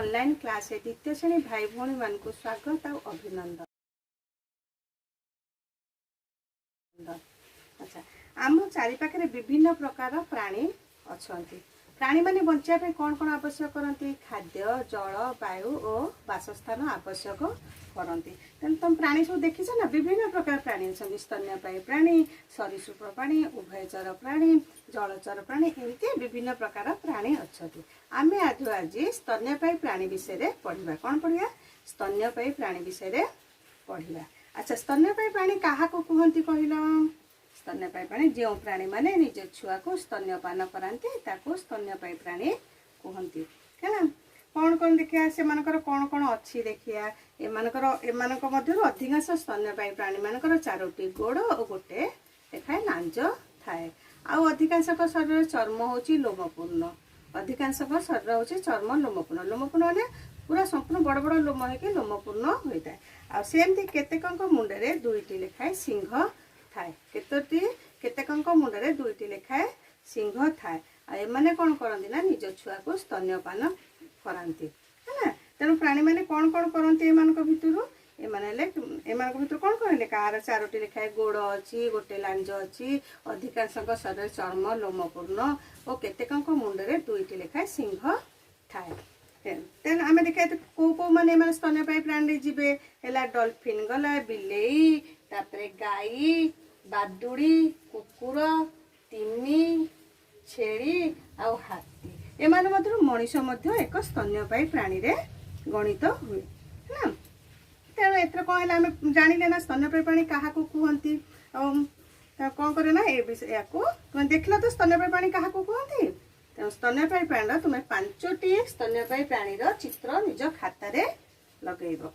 Online class द्वितीय श्रेणी भाई भौणी मान को स्वागत और अभिनंदन। अच्छा, आम चारिपाखे विभिन्न प्रकार प्राणी अच्छा। प्राणी माने बंचापे कौन कौन आवश्यक करती? खाद्य, जल, वायु और बासस्थान आवश्यक करती। तुम प्राणी सब देखी ना, विभिन्न प्रकार प्राणी अच्छा। स्तन्यपायी प्राणी, सरीसृप प्राणी, उभयचर प्राणी, जलचर प्राणी, एमती विभिन्न प्रकार प्राणी अच्छा। आम आज स्तन्यपायी प्राणी विषय पढ़ा। कौन पढ़ा? स्तन्यपायी प्राणी विषय पढ़ा। अच्छा, स्तन्यपायी प्राणी क्या कहती कहल? स्तन्यपायी प्राणी जो प्राणी माने निज छुआ को स्तन्यपान कराती ताको स्तन्यपायी प्राणी कहती है ना। कौन कौन देखिया से मानकर कौन कौन अच्छी देखिया। एमानकर अधिकांश स्तन्यपायी प्राणी मानकर 4टी गोड़ और गोटे लेखाएं लांज थाए। आउ अधिकांश शरीर चर्म होची लोमपूर्ण। अधिकांश शरीर होची चर्म लोमपूर्ण। लोमपूर्ण माने पूरा संपूर्ण बड़ बड़ लोम होके लोमपूर्ण होता है। आ सेमती केतेकंक मुंडरे 2टी लेखाएं सिंह थाए। केतेकंक मुंडरे 2टी लेखाएं सिंह थाए। आ एमाने कौन करती ना निज छुआ को स्तन्यपान कराती है ना। तेणु प्राणी मैंने कौन कौन करती एमान भितर कौन कहले कार 4टी लेखाएं गोड़ अच्छी, गोटे लांज अच्छी, अधिकांश शरीर चर्म लोमपूर्ण और केतेकंक मुंडरे 2टी लेखाएं सिंह थाए। तेणु आम देखा कौ कौ मैंने स्तन्यपायी प्राणी जी है डॉल्फिन गला, बिलेई, तापरे गाई, बादुड़ी, कुकुर, तिमी, छेली आउ हाथी। एमान मनीष एक स्तन्यपायी प्राणी रे गणित हुए ना। तेणु एथर कौन है आम जानिले ना स्तन्यपायी प्राणी क्या कहती कौन करे ना या तुम देखल तो स्तन्यपायी प्राणी क्या कहती। तेणु स्तन्यपायी प्राणी तुम्हें 5टी स्तन्यपायी प्राणी चित्र निज खातार लगेब।